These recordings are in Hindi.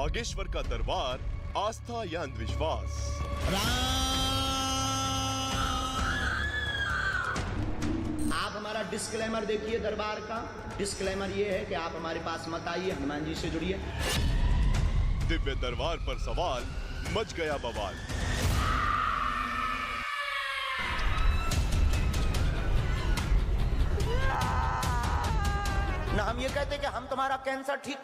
बागेश्वर का दरबार, आस्था या अंधविश्वास? आप हमारा डिस्क्लेमर देखिए दरबार का। डिस्क्लेमर ये है कि आप हमारे पास मत आइए, हनुमान जी से जुड़िए। दिव्य दरबार पर सवाल, मच गया बवाल। ना हम ये कहते कि हम तुम्हारा कैंसर ठीक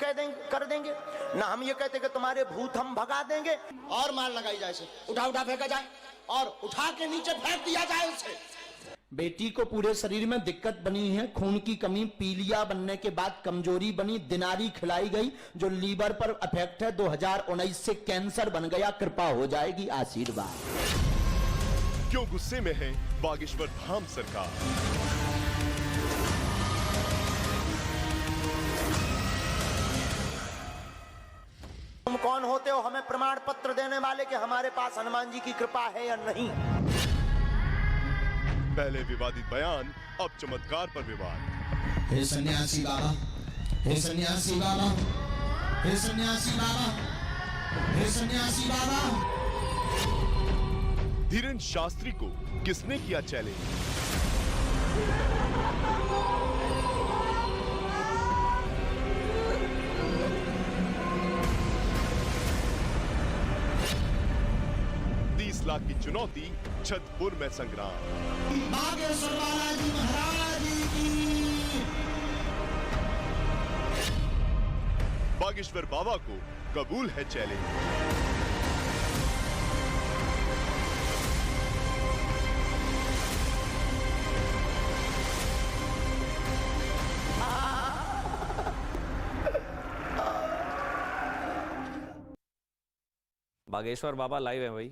कर देंगे, ना हम ये कहते कि तुम्हारे भूत हम भगा देंगे। और मार लगाई जाए, इसे उठा फेंका जाए और उठा के नीचे फेंक दिया जाए उसे। बेटी को पूरे शरीर में दिक्कत बनी है, खून की कमी, पीलिया बनने के बाद कमजोरी बनी, दिनारी खिलाई गई जो लीवर पर अफेक्ट है, 2019 से कैंसर बन गया, कृपा हो जाएगी, आशीर्वाद। क्यों गुस्से में है बागेश्वर धाम सरकार? तुम कौन होते हो हमें प्रमाण पत्र देने वाले कि हमारे पास हनुमान जी की कृपा है या नहीं? पहले विवादित बयान, अब चमत्कार पर विवाद। हे सन्यासी बाबा, हे सन्यासी बाबा, हे सन्यासी बाबा, हे सन्यासी बाबा। धीरेन्द्र शास्त्री को किसने किया चैलेंज? लाख की चुनौती, छतरपुर में संग्राम। बागेश्वर बालाजी महाराज की। बागेश्वर बाबा को कबूल है चैलेंज। बागेश्वर बाबा लाइव है भाई,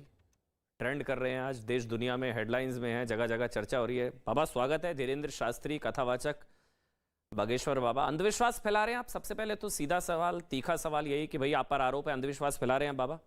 ट्रेंड कर रहे हैं आज, देश दुनिया में हेडलाइंस में है, जगह जगह चर्चा हो रही है। बाबा स्वागत है। धीरेन्द्र शास्त्री, कथावाचक बागेश्वर बाबा। अंधविश्वास फैला रहे हैं आप? सबसे पहले तो सीधा सवाल, तीखा सवाल यही कि भाई आप पर आरोप है अंधविश्वास फैला रहे हैं बाबा।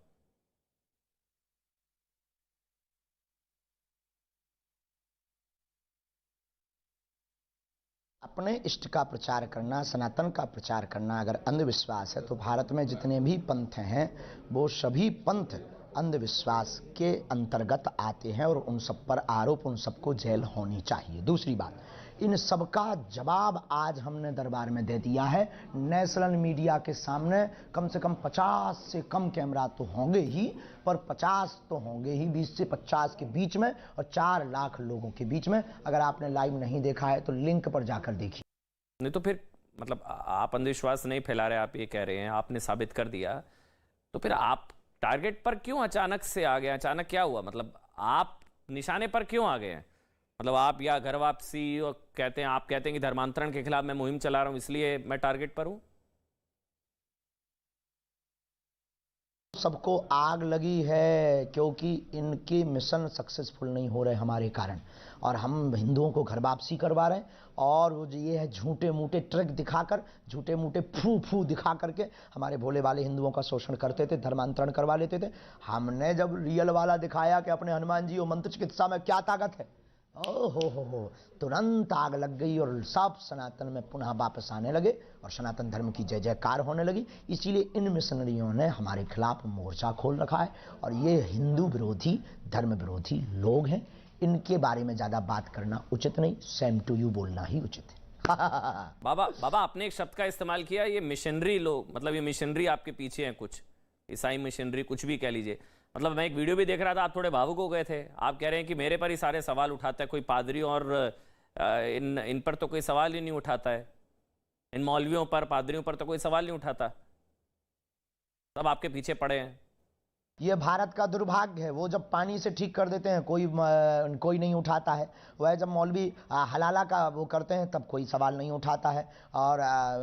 अपने इष्ट का प्रचार करना, सनातन का प्रचार करना अगर अंधविश्वास है तो भारत में जितने भी पंथ हैं वो सभी पंथ अंधविश्वास के अंतर्गत आते हैं और उन सब पर आरोप, उन सबको जेल होनी चाहिए। दूसरी बात, इन सबका जवाब आज हमने दरबार में दे दिया है। नेशनल मीडिया के सामने कम से कम 50 से कम कैमरा तो होंगे ही, पर 50 तो होंगे ही, 20 से 50 के बीच में और 4 लाख लोगों के बीच में। अगर आपने लाइव नहीं देखा है तो लिंक पर जाकर देखिए। नहीं तो फिर मतलब आप अंधविश्वास नहीं फैला रहे, आप ये कह रहे हैं, आपने साबित कर दिया, तो फिर आप टारगेट पर क्यों अचानक से आ गए? अचानक क्या हुआ? मतलब आप निशाने पर क्यों आ गए हैं? मतलब आप या घर वापसी और कहते हैं, आप कहते हैं कि धर्मांतरण के खिलाफ मैं मुहिम चला रहा हूं इसलिए मैं टारगेट पर हूं। सबको आग लगी है क्योंकि इनके मिशन सक्सेसफुल नहीं हो रहे हमारे कारण, और हम हिंदुओं को घर वापसी करवा रहे हैं। और वो ये है झूठे मूठे ट्रक दिखाकर, झूठे मूठे फू फू दिखा करके हमारे भोले वाले हिंदुओं का शोषण करते थे, धर्मांतरण करवा लेते थे। हमने जब रियल वाला दिखाया कि अपने हनुमान जी और मंत्र चिकित्सा में क्या ताकत है, हो तुरंत आग लग गई और सब सनातन में पुनः वापस आने लगे और सनातन धर्म की जय जयकार होने लगी। इसीलिए इन मिशनरियों ने हमारे खिलाफ मोर्चा खोल रखा है और ये हिंदू विरोधी, धर्म विरोधी लोग हैं। इनके बारे में ज्यादा बात करना उचित नहीं, सेम टू यू बोलना ही उचित है। बाबा आपने एक शब्द का इस्तेमाल किया, ये मिशनरी लोग, मतलब ये मिशनरी आपके पीछे हैं, कुछ ईसाई मिशनरी, कुछ भी कह लीजिए। मतलब मैं एक वीडियो भी देख रहा था, आप थोड़े भावुक हो गए थे। आप कह रहे हैं कि मेरे पर ही सारे सवाल उठाता है कोई पादरी, और इन पर तो कोई सवाल ही नहीं उठाता है, इन मौलवियों पर, पादरियों पर तो कोई सवाल नहीं उठाता, सब आपके पीछे पड़े हैं। ये भारत का दुर्भाग्य है। वो जब पानी से ठीक कर देते हैं कोई नहीं उठाता है, वह जब मौलवी हलाला का वो करते हैं तब कोई सवाल नहीं उठाता है, और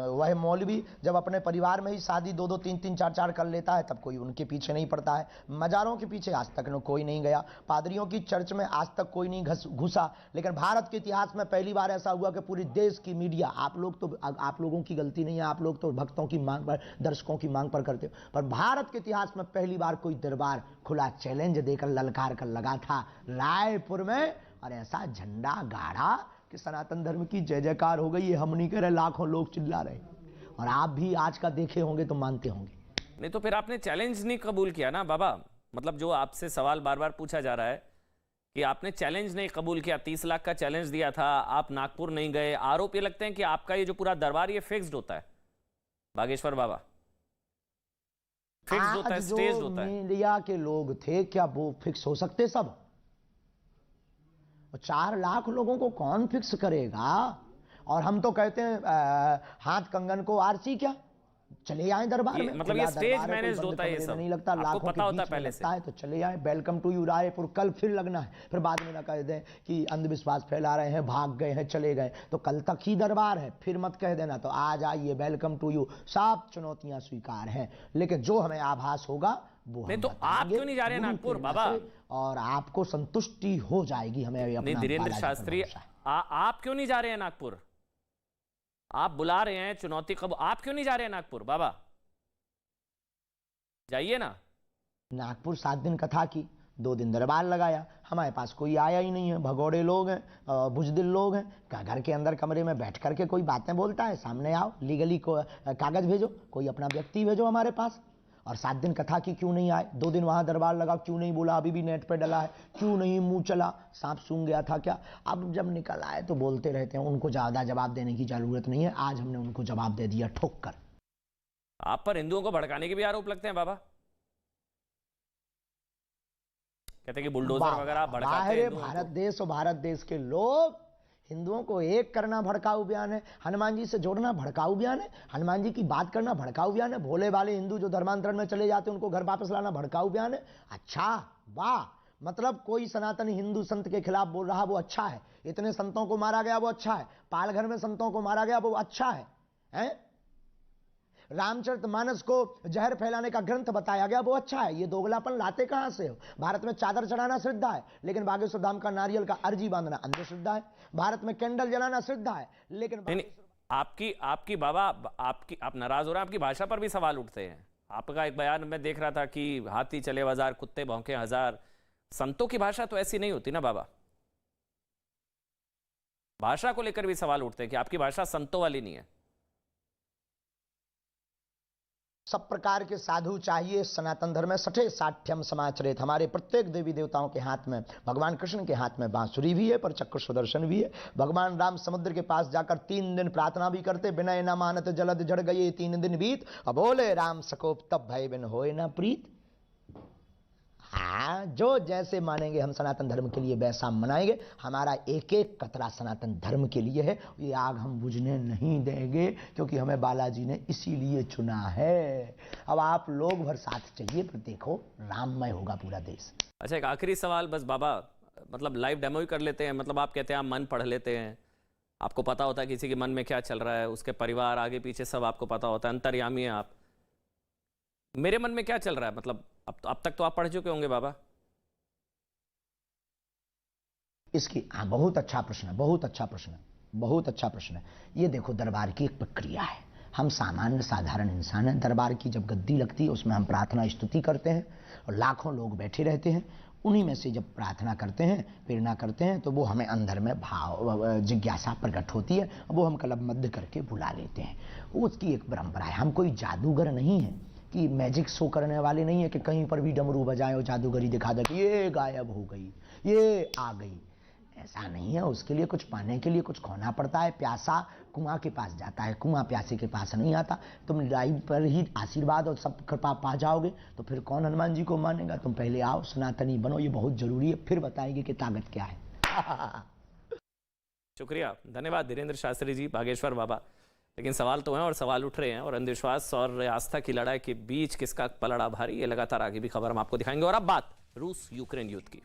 वह मौलवी जब अपने परिवार में ही शादी 2-2, 3-3, 4-4 कर लेता है तब कोई उनके पीछे नहीं पड़ता है। मजारों के पीछे आज तक कोई नहीं गया, पादरियों की चर्च में आज तक कोई नहीं घुसा। लेकिन भारत के इतिहास में पहली बार ऐसा हुआ कि पूरी देश की मीडिया, आप लोगों की गलती नहीं है, आप लोग तो भक्तों की मांग पर, दर्शकों की मांग पर करते हो, पर भारत के इतिहास में पहली बार कोई दरबार खुला चैलेंज देकर ललकार कर लगा था रायपुर में, और ऐसा झंडा गाड़ा कि सनातन धर्म की जय जयकार हो गई। ये हम नहीं कह रहे, लाखों लोग चिल्ला रहे, और आप भी आज का देखे होंगे तो मानते होंगे। नहीं तो फिर आपने चैलेंज नहीं कबूल किया ना बाबा। मतलब जो आपसे सवाल बार बार पूछा जा रहा है कि आपने चैलेंज नहीं कबूल किया, 30 लाख का चैलेंज दिया था, आप नागपुर नहीं गए। आरोप ये लगते हैं कि आपका ये जो पूरा दरबार ये फिक्स्ड होता है बागेश्वर बाबा, फिक्स्ड होता है, स्टेज्ड होता है। मीडिया के लोग थे क्या वो फिक्स हो सकते सब? 4 लाख लोगों को कौन फिक्स करेगा? और हम तो कहते हैं हाथ कंगन को आरसी, क्या चले आए दरबार में? मतलब ये स्टेज मैनेज होता है, ये सब नहीं लगता, आपको लाखों पता के होता है बीच में पहले लगता है, तो चले आए। वेलकम टू यू रायपुर, कल फिर लगना है, फिर बाद में ना कह दें कि अंधविश्वास फैला रहे हैं, भाग गए हैं, चले गए। तो कल तक ही दरबार है, फिर मत कह देना। तो आज आइए, वेलकम टू यू, सब चुनौतियां स्वीकार हैं, लेकिन जो हमें आभास होगा वो नहीं। तो आप क्यों नहीं जा रहे नागपुर बाबा? और आपको संतुष्टि हो जाएगी, हमें नहीं धीरेन्द्र शास्त्री, आप क्यों नहीं जा रहे हैं नागपुर? आप बुला रहे हैं चुनौती, कब आप क्यों नहीं जा रहे हैं नागपुर बाबा? जाइए ना। नागपुर 7 दिन कथा की, 2 दिन दरबार लगाया, हमारे पास कोई आया ही नहीं है। भगोड़े लोग हैं, बुजदिल लोग हैं। घर के अंदर कमरे में बैठ करके कोई बातें बोलता है? सामने आओ, लीगली को कागज भेजो, कोई अपना व्यक्ति भेजो हमारे पास। और 7 दिन कथा की क्यों नहीं आए? 2 दिन वहां दरबार लगा, क्यों नहीं बोला? अभी भी नेट पे डला है, क्यों नहीं मुंह चला? सांप सूंघ गया था क्या? अब जब निकल आए तो बोलते रहते हैं, उनको ज्यादा जवाब देने की जरूरत नहीं है। आज हमने उनको जवाब दे दिया ठोक कर। आप पर हिंदुओं को भड़काने के भी आरोप लगते हैं बाबा। कहते हैं कि बुलडोजर वगैरह भड़काते हैं भारत देश और भारत देश के लोग, हिंदुओं को एक करना भड़काऊ बयान है, हनुमान जी से जोड़ना भड़काऊ बयान है, हनुमान जी की बात करना भड़काऊ बयान है, भोले वाले हिंदू जो धर्मांतरण में चले जाते हैं उनको घर वापस लाना भड़काऊ बयान है। अच्छा, वाह, मतलब कोई सनातनी हिंदू संत के खिलाफ बोल रहा वो अच्छा है, इतने संतों को मारा गया वो अच्छा है, पालघर में संतों को मारा गया वो अच्छा है? रामचरितमानस को जहर फैलाने का ग्रंथ बताया गया वो अच्छा है। ये दोगलापन लाते कहां से हो? भारत में चादर चढ़ाना श्रद्धा है, लेकिन बागेश्वर धाम का नारियल का अर्जी बांधना अंधश्रद्धा है। भारत में कैंडल जलाना श्रद्धा है, लेकिन आपकी बाबा, आप नाराज हो रहे हैं, आपकी भाषा पर भी सवाल उठते हैं। आपका एक बयान में देख रहा था कि हाथी चले बाजार, कुत्ते भौंके हजार। संतों की भाषा तो ऐसी नहीं होती ना बाबा। भाषा को लेकर भी सवाल उठते हैं कि आपकी भाषा संतों वाली नहीं है। सब प्रकार के साधु चाहिए सनातन धर्म में, सठे साठ्यम समाचरित। हमारे प्रत्येक देवी देवताओं के हाथ में, भगवान कृष्ण के हाथ में बांसुरी भी है, पर चक्र सुदर्शन भी है। भगवान राम समुद्र के पास जाकर 3 दिन प्रार्थना भी करते, विनय न मानत जलद जड़ गए 3 दिन बीत, और बोले राम सकोप तब भय बिन होए न प्रीत। हाँ, जो जैसे मानेंगे हम सनातन धर्म के लिए वैसा मनाएंगे। हमारा एक एक कतरा सनातन धर्म के लिए है, ये आग हम बुझने नहीं देंगे, क्योंकि हमें बालाजी ने इसीलिए चुना है। अब आप लोग भर साथ चाहिए, पर देखो राममय होगा पूरा देश। अच्छा, एक आखिरी सवाल बस बाबा, मतलब लाइव डेमो ही कर लेते हैं। मतलब आप कहते हैं आप मन पढ़ लेते हैं, आपको पता होता है किसी के मन में क्या चल रहा है, उसके परिवार आगे पीछे सब आपको पता होता है, अंतर्यामी है आप। मेरे मन में क्या चल रहा है, मतलब अब तक तो आप पढ़ चुके होंगे बाबा। इसकी बहुत अच्छा प्रश्न है, बहुत अच्छा प्रश्न है, बहुत अच्छा प्रश्न है। ये देखो, दरबार की एक प्रक्रिया है। हम सामान्य साधारण इंसान हैं। दरबार की जब गद्दी लगती है उसमें हम प्रार्थना स्तुति करते हैं, और लाखों लोग बैठे रहते हैं। उन्हीं में से जब प्रार्थना करते हैं, प्रेरणा करते हैं, तो वो हमें अंदर में भाव जिज्ञासा प्रकट होती है, वो हम कलमबद्ध करके बुला लेते हैं। उसकी एक परंपरा है। हम कोई जादूगर नहीं है कि मैजिक शो करने वाले नहीं है कि कहीं पर भी डमरू बजाएं और जादूगरी दिखा दे कि ये गायब हो गई, ये आ गई। ऐसा नहीं है। उसके लिए कुछ पाने के लिए कुछ खोना पड़ता है। प्यासा कुआं के पास जाता है, कुआं प्यासे के पास नहीं आता। तुम लाइव पर ही आशीर्वाद और सब कृपा पा जाओगे तो फिर कौन हनुमान जी को मानेगा? तुम पहले आओ, सनातनी बनो, ये बहुत जरूरी है, फिर बताएंगे कि ताकत क्या है। शुक्रिया, धन्यवाद धीरेन्द्र शास्त्री जी, बागेश्वर बाबा। लेकिन सवाल तो हैं और सवाल उठ रहे हैं, और अंधविश्वास और आस्था की लड़ाई के बीच किसका पलड़ा भारी, ये लगातार आगे भी खबर हम आपको दिखाएंगे। और अब बात रूस यूक्रेन युद्ध की।